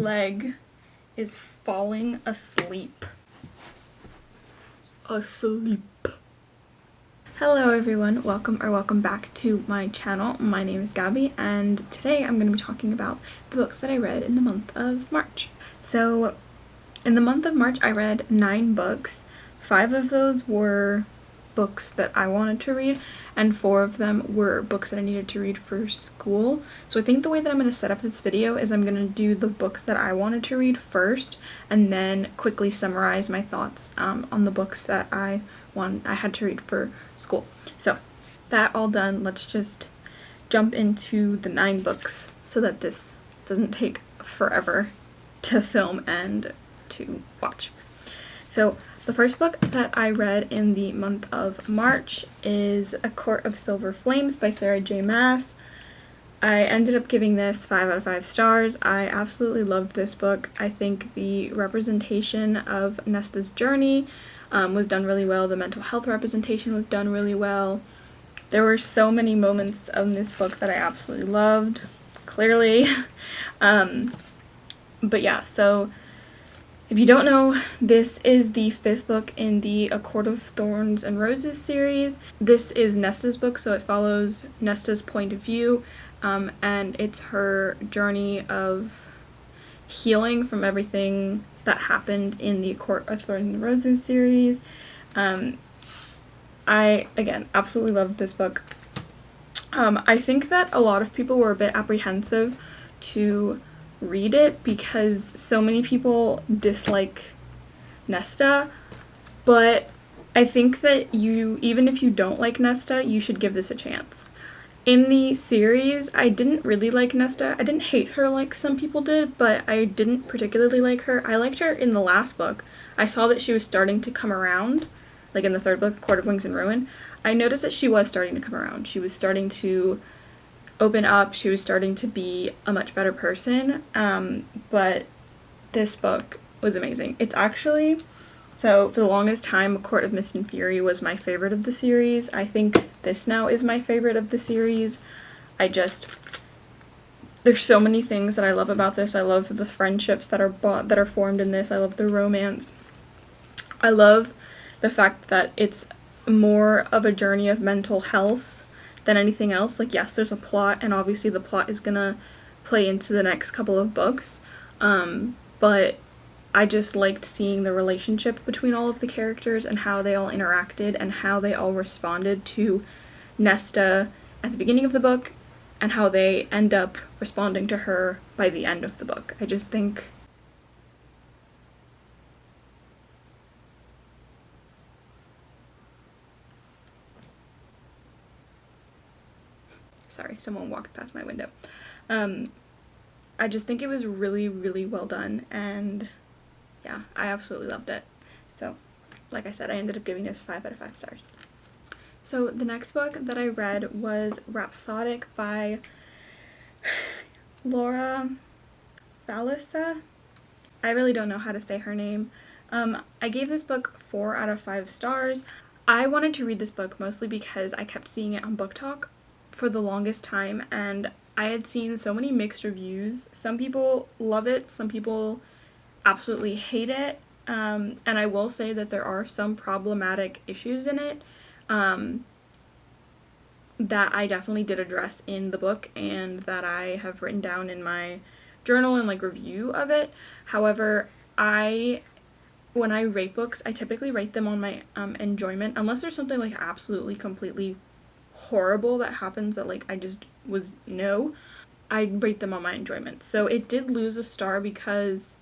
leg is falling asleep. Hello everyone, welcome back to my channel. My name is Gabby, and today I'm going to be talking about the books that I read in the month of March. So in the month of March I read 9 books. 5 of those were books that I wanted to read, and 4 of them were books that I needed to read for school. So I think the way that I'm going to set up this video is I'm going to do the books that I wanted to read first, and then quickly summarize my thoughts on the books that I had to read for school. So that all done, let's just jump into the 9 books so that this doesn't take forever to film and to watch. So the first book that I read in the month of March is A Court of Silver Flames by Sarah J. Maas. I ended up giving this 5 out of 5 stars. I absolutely loved this book. I think the representation of Nesta's journey was done really well. The mental health representation was done really well. There were so many moments of this book that I absolutely loved, clearly. But yeah, so if you don't know, this is the 5th book in the A Court of Thorns and Roses series. This is Nesta's book, so it follows Nesta's point of view, and it's her journey of healing from everything that happened in the A Court of Thorns and Roses series. I, again, absolutely loved this book. I think that a lot of people were a bit apprehensive to read it because so many people dislike Nesta, but I think that even if you don't like Nesta, you should give this a chance. In the series, I didn't really like Nesta. I didn't hate her like some people did, but I didn't particularly like her. I liked her in the last book. I saw that she was starting to come around, like in the 3rd book, Court of Wings and Ruin. I noticed that she was starting to come around. She was starting to open up, she was starting to be a much better person, but this book was amazing. It's actually, so for the longest time, Court of Mist and Fury was my favorite of the series. I think this now is my favorite of the series. There's so many things that I love about this. I love the friendships that are formed in this. I love the romance. I love the fact that it's more of a journey of mental health than anything else. Like, yes, there's a plot, and obviously the plot is gonna play into the next couple of books, but I just liked seeing the relationship between all of the characters and how they all interacted and how they all responded to Nesta at the beginning of the book and how they end up responding to her by the end of the book. I just think sorry, someone walked past my window. I just think it was really, really well done, and yeah, I absolutely loved it. So, like I said, I ended up giving this 5 out of 5 stars. So the next book that I read was Rhapsodic by Laura Thalissa. I really don't know how to say her name. I gave this book 4 out of 5 stars. I wanted to read this book mostly because I kept seeing it on Book Talk for the longest time, and I had seen so many mixed reviews. Some people love it, some people absolutely hate it, and I will say that there are some problematic issues in it that I definitely did address in the book and that I have written down in my journal and like review of it. However, when I rate books, I typically rate them on my enjoyment, unless there's something like absolutely completely horrible that happens that like I just was no. I rate them on my enjoyment. So it did lose a star because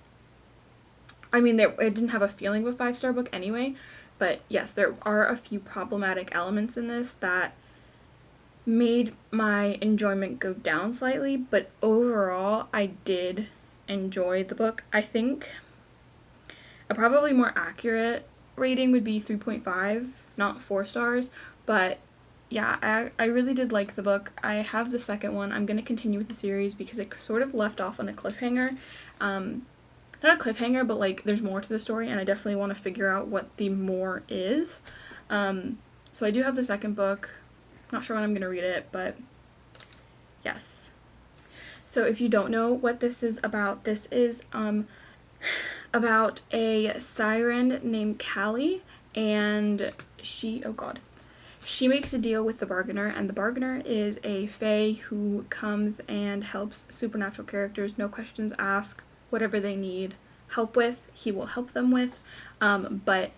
it didn't have a feeling of a 5-star book anyway, but yes, there are a few problematic elements in this that made my enjoyment go down slightly, but overall I did enjoy the book. I think a probably more accurate rating would be 3.5, not 4 stars, but yeah, I really did like the book. I have the second one. I'm going to continue with the series because it sort of left off on a cliffhanger. Not a cliffhanger, but like there's more to the story, and I definitely want to figure out what the more is. So I do have the second book. Not sure when I'm going to read it, but yes. So if you don't know what this is about about a siren named Callie, and she makes a deal with the bargainer, and the bargainer is a fae who comes and helps supernatural characters, no questions asked, whatever they need help with, he will help them with, but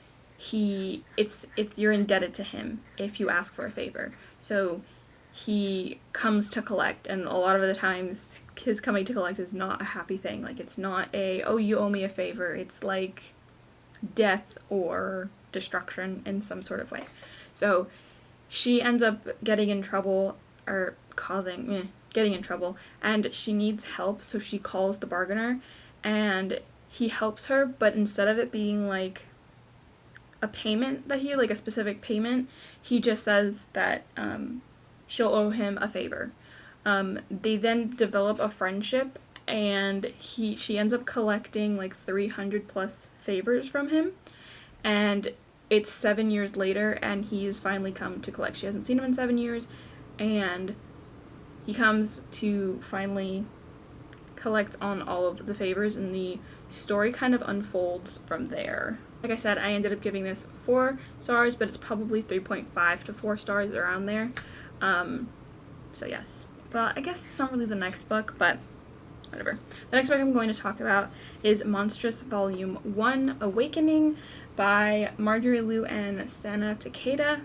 you're indebted to him if you ask for a favor. So he comes to collect, and a lot of the times his coming to collect is not a happy thing. Like, it's not oh, you owe me a favor. It's like death or destruction in some sort of way. So she ends up getting in trouble, or getting in trouble, and she needs help, so she calls the bargainer, and he helps her, but instead of it being like a payment like a specific payment, he just says that she'll owe him a favor. They then develop a friendship, and she ends up collecting like 300 plus favors from him, and it's 7 years later, and he's finally come to collect. She hasn't seen him in 7 years, and he comes to finally collect on all of the favors, and the story kind of unfolds from there. Like I said, I ended up giving this 4 stars, but it's probably 3.5 to 4 stars around there. So yes. Well, I guess it's not really the next book, but whatever. The next book I'm going to talk about is Monstress Volume 1, Awakening, by Marjorie Liu and Sana Takeda.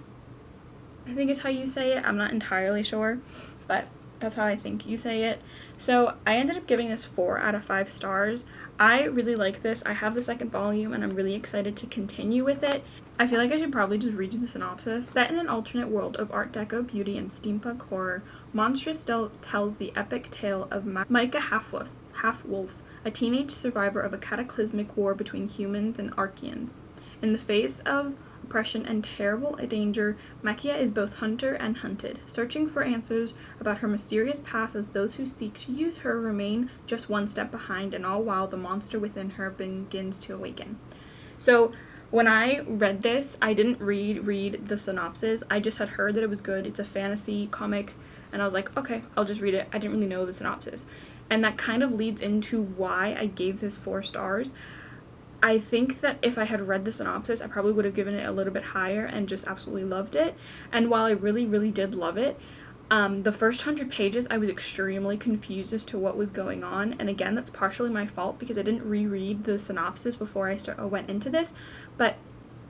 I think is how you say it. I'm not entirely sure, but that's how I think you say it. So I ended up giving this 4 out of 5 stars. I really like this. I have the second volume, and I'm really excited to continue with it. I feel like I should probably just read you the synopsis. Set in an alternate world of Art Deco beauty and steampunk horror, Monstress tells the epic tale of Micah Half-Wolf, a teenage survivor of a cataclysmic war between humans and Archeans. In the face of oppression and terrible danger, Micah is both hunter and hunted, searching for answers about her mysterious past as those who seek to use her remain just one step behind, and all while the monster within her begins to awaken. So when I read this, I didn't read the synopsis. I just had heard that it was good. It's a fantasy comic, and I was like, okay, I'll just read it. I didn't really know the synopsis. And that kind of leads into why I gave this 4 stars. I think that if I had read the synopsis, I probably would have given it a little bit higher and just absolutely loved it. And while I really, really did love it, the first 100 pages, I was extremely confused as to what was going on. And again, that's partially my fault because I didn't reread the synopsis before I went into this. But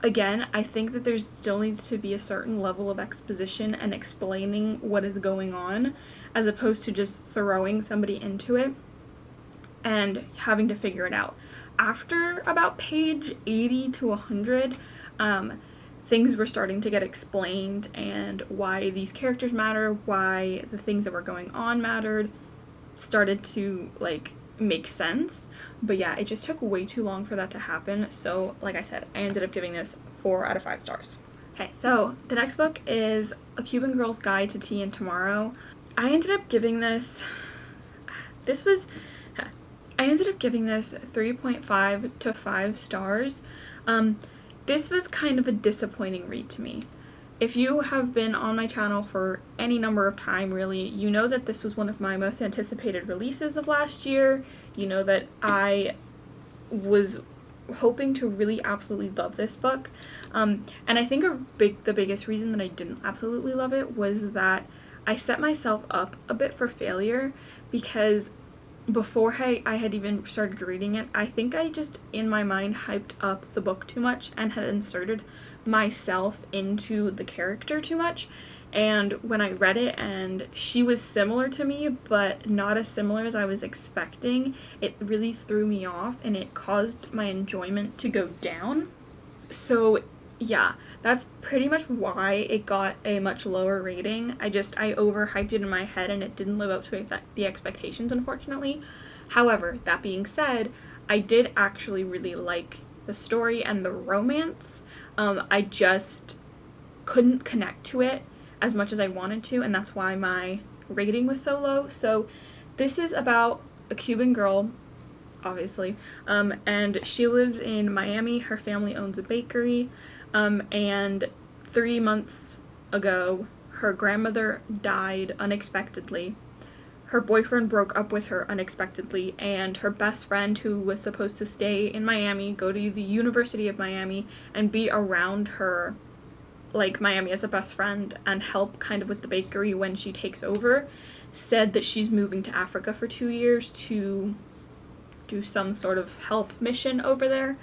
again, I think that there still needs to be a certain level of exposition and explaining what is going on, as opposed to just throwing somebody into it and having to figure it out. After about page 80 to 100, things were starting to get explained, and why these characters matter, why the things that were going on mattered, started to like make sense. But yeah, it just took way too long for that to happen. So like I said, I ended up giving this 4 out of 5 stars. Okay, so the next book is A Cuban Girl's Guide to Tea and Tomorrow. I ended up giving this 3.5 to 5 stars. This was kind of a disappointing read to me. If you have been on my channel for any number of time, really, you know that this was one of my most anticipated releases of last year. You know that I was hoping to really absolutely love this book. And I think the biggest reason that I didn't absolutely love it was that I set myself up a bit for failure, because before I had even started reading it, I think I just, in my mind, hyped up the book too much and had inserted myself into the character too much. And when I read it and she was similar to me, but not as similar as I was expecting, it really threw me off, and it caused my enjoyment to go down. So yeah, that's pretty much why it got a much lower rating. I overhyped it in my head, and it didn't live up to the expectations, unfortunately. However, that being said, I did actually really like the story and the romance. I just couldn't connect to it as much as I wanted to, and that's why my rating was so low. So this is about a Cuban girl, obviously, and she lives in Miami. Her family owns a bakery. And 3 months ago, her grandmother died unexpectedly. her boyfriend broke up with her unexpectedly, and her best friend, who was supposed to stay in Miami, go to the University of Miami, and be around her, like Miami as a best friend, and help kind of with the bakery when she takes over, said that she's moving to Africa for 2 years to do some sort of help mission over there.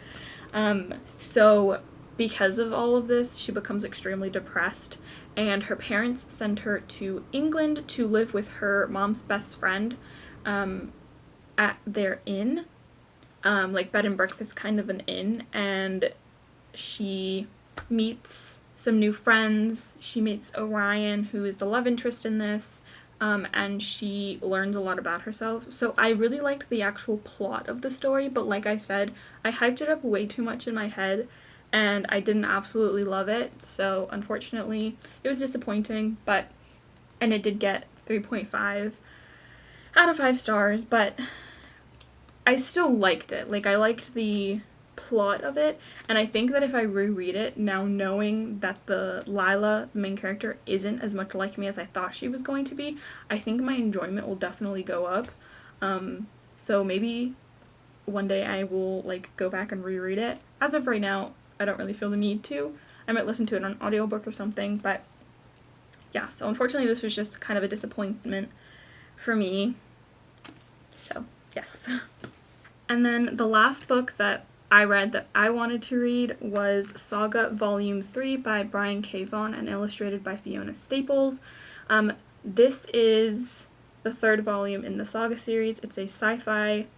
So because of all of this, she becomes extremely depressed, and her parents send her to England to live with her mom's best friend at their inn, like bed and breakfast kind of an inn, and she meets some new friends. She meets Orion, who is the love interest in this, and she learns a lot about herself. So I really liked the actual plot of the story, but like I said, I hyped it up way too much in my head, and I didn't absolutely love it, so unfortunately it was disappointing, and it did get 3.5 out of 5 stars, but I still liked it. Like, I liked the plot of it, and I think that if I reread it now, knowing that the Lila, the main character, isn't as much like me as I thought she was going to be, I think my enjoyment will definitely go up. So maybe one day I will, like, go back and reread it. As of right now, I don't really feel the need to. I might listen to it on an audiobook or something, but yeah, so unfortunately this was just kind of a disappointment for me. So, yes. And then the last book that I read that I wanted to read was Saga Volume 3 by Brian K. Vaughan and illustrated by Fiona Staples. This is the 3rd volume in the Saga series. It's a sci-fi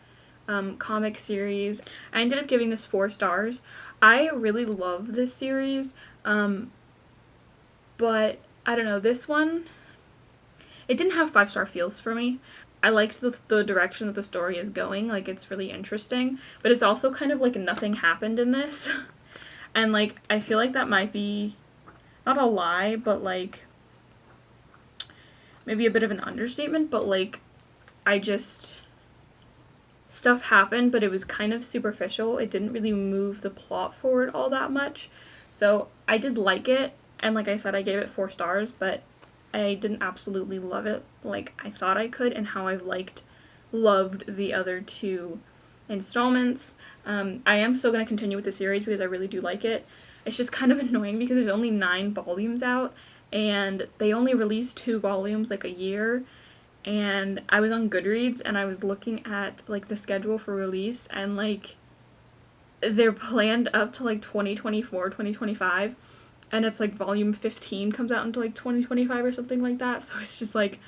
comic series. I ended up giving this 4 stars. I really love this series, but I don't know, this one, it didn't have 5-star feels for me. I liked the direction that the story is going, like, it's really interesting, but it's also kind of like nothing happened in this, and, like, I feel like that might be, not a lie, but, like, maybe a bit of an understatement, but, like, stuff happened, but it was kind of superficial. It didn't really move the plot forward all that much. So I did like it, and like I said, I gave it 4 stars, but I didn't absolutely love it like I thought I could, and how I've loved the other 2 installments. I am still going to continue with the series because I really do like it. It's just kind of annoying because there's only 9 volumes out, and they only release 2 volumes like a year. And I was on Goodreads and I was looking at, like, the schedule for release, and, like, they're planned up to, like, 2024, 2025, and it's, like, volume 15 comes out into, like, 2025 or something like that, so it's just, like,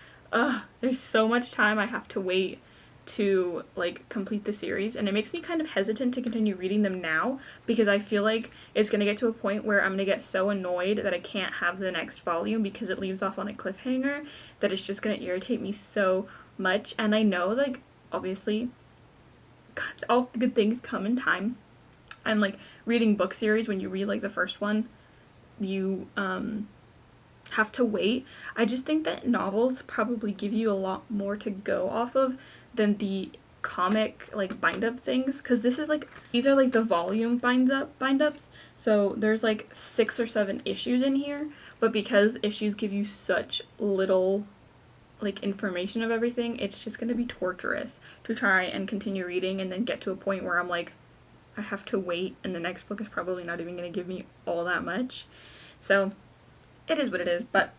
there's so much time I have to wait to, like, complete the series, and it makes me kind of hesitant to continue reading them now, because I feel like it's going to get to a point where I'm going to get so annoyed that I can't have the next volume because it leaves off on a cliffhanger, that it's just going to irritate me so much. And I know, like, obviously, all good things come in time, and, like, reading book series, when you read, like, the first one, you have to wait. I just think that novels probably give you a lot more to go off of than the comic, like, bind-up things, because this is, like, these are, like, the volume bind-ups, so there's, like, 6 or 7 issues in here, but because issues give you such little, like, information of everything, it's just gonna be torturous to try and continue reading and then get to a point where I'm like, I have to wait, and the next book is probably not even gonna give me all that much. So it is what it is, but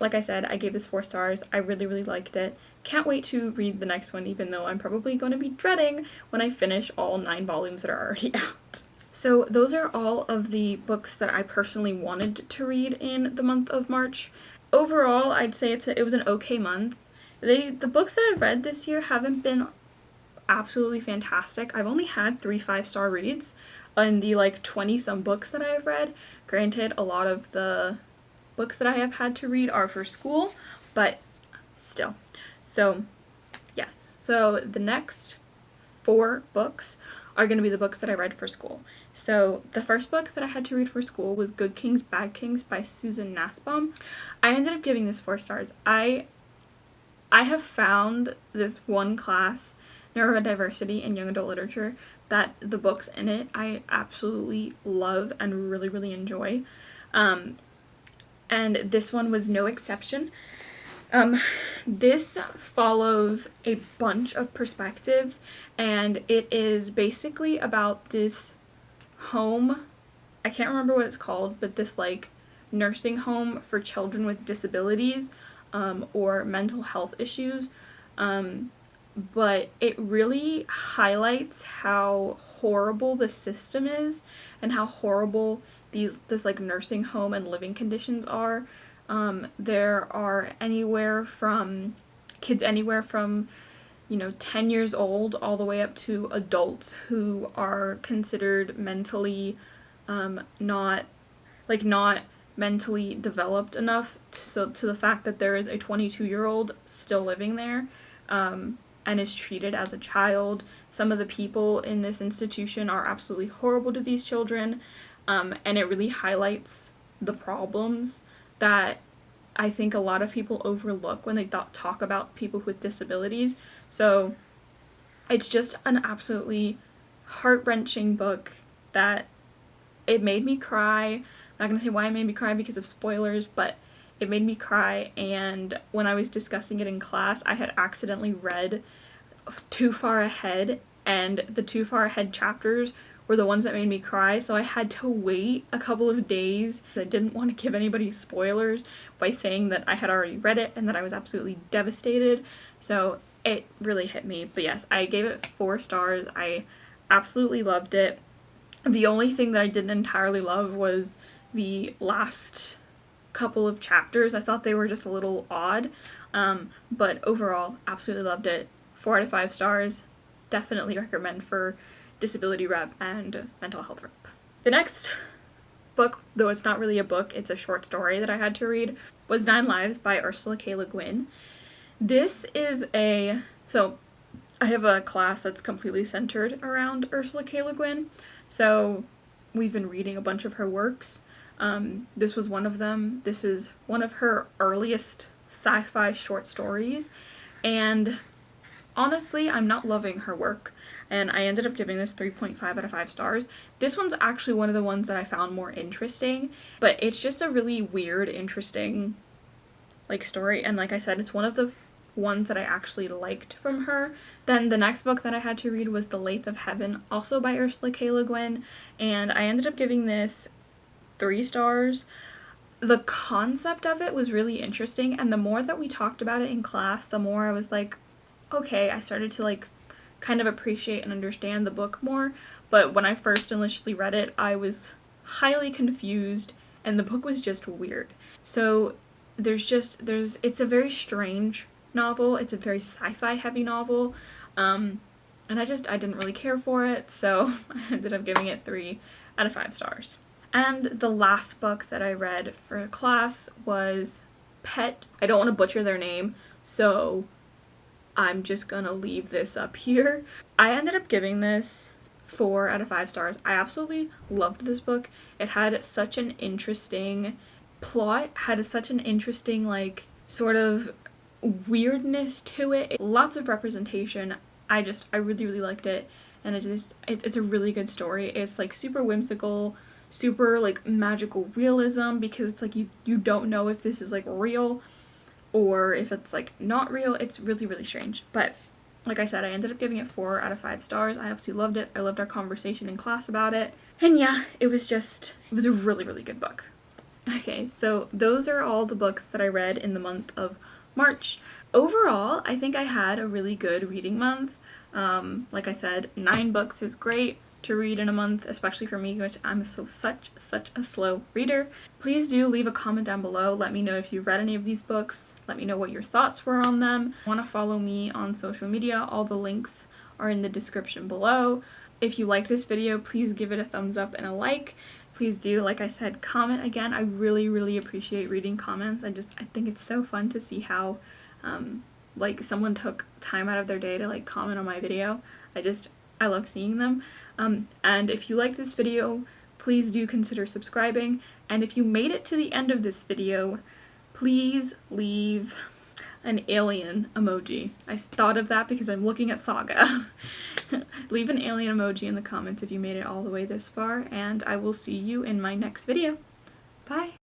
like I said, I gave this 4 stars. I really, really liked it. Can't wait to read the next one, even though I'm probably going to be dreading when I finish all 9 volumes that are already out. So those are all of the books that I personally wanted to read in the month of March. Overall, I'd say it was an okay month. The books that I've read this year haven't been absolutely fantastic. I've only had 3 5-star reads in the, like, 20-some books that I've read. Granted, a lot of the books that I have had to read are for school, but still. So, yes. So the next 4 books are going to be the books that I read for school. So the first book that I had to read for school was Good Kings, Bad Kings by Susan Nussbaum. I ended up giving this 4 stars. I have found this one class, Neurodiversity in Young Adult Literature, that the books in it I absolutely love and really, really enjoy. And this one was no exception. This follows a bunch of perspectives, and it is basically about this home. I can't remember what it's called, but this like nursing home for children with disabilities or mental health issues. But it really highlights how horrible the system is and how horrible this like nursing home and living conditions are. There are kids anywhere from 10 years old all the way up to adults who are considered mentally not mentally developed enough to the fact that there is a 22-year-old still living there and is treated as a child. Some of the people in this institution are absolutely horrible to these children, and it really highlights the problems that I think a lot of people overlook when they talk about people with disabilities. So it's just an absolutely heart-wrenching book that it made me cry. I'm not going to say why it made me cry because of spoilers, but it made me cry, and when I was discussing it in class, I had accidentally read too far ahead, and the too far ahead chapters were the ones that made me cry, so I had to wait a couple of days. I didn't want to give anybody spoilers by saying that I had already read it and that I was absolutely devastated, so it really hit me. But yes, I gave it 4 stars. I absolutely loved it. The only thing that I didn't entirely love was the last couple of chapters. I thought they were just a little odd, but overall, absolutely loved it. 4 out of 5 stars. Definitely recommend for disability rep and mental health rep. The next book, though it's not really a book, it's a short story that I had to read, was 9 Lives by Ursula K. Le Guin. This is so I have a class that's completely centered around Ursula K. Le Guin, so we've been reading a bunch of her works. This was one of them. This is one of her earliest sci-fi short stories, and honestly, I'm not loving her work, and I ended up giving this 3.5 out of 5 stars. This one's actually one of the ones that I found more interesting, but it's just a really weird, interesting, story, and like I said, it's one of the ones that I actually liked from her. Then the next book that I had to read was The Lathe of Heaven, also by Ursula K. Le Guin, and I ended up giving this 3 stars. The concept of it was really interesting, and the more that we talked about it in class, the more I was like, okay, I started to kind of appreciate and understand the book more. But when I first initially read it, I was highly confused, and the book was just weird. So it's a very strange novel. It's a very sci-fi heavy novel, and I didn't really care for it, so I ended up giving it 3 out of 5 stars. And the last book that I read for class was Pet. I don't want to butcher their name, so I'm just gonna leave this up here. I ended up giving this 4 out of 5 stars. I absolutely loved this book. It had such an interesting plot, had such an interesting sort of weirdness to it. Lots of representation. I really, really liked it, and it's a really good story. It's super whimsical, super magical realism, because it's you don't know if this is real or if it's not real. It's really, really strange. But like I said, I ended up giving it 4 out of 5 stars. I absolutely loved it. I loved our conversation in class about it. And yeah, it was a really, really good book. Okay, so those are all the books that I read in the month of March. Overall, I think I had a really good reading month. Like I said, 9 books is great to read in a month, especially for me, which I'm such a slow reader. Please do leave a comment down below. Let me know if you've read any of these books. Let me know what your thoughts were on them. Want to follow me on social media? All the links are in the description below. If you like this video, please give it a thumbs up and a like. Please do, like I said, comment again. I really, really appreciate reading comments. I think it's so fun to see how someone took time out of their day to comment on my video. I love seeing them. And if you like this video, please do consider subscribing. And if you made it to the end of this video, please leave an alien emoji. I thought of that because I'm looking at Saga. Leave an alien emoji in the comments if you made it all the way this far, and I will see you in my next video. Bye!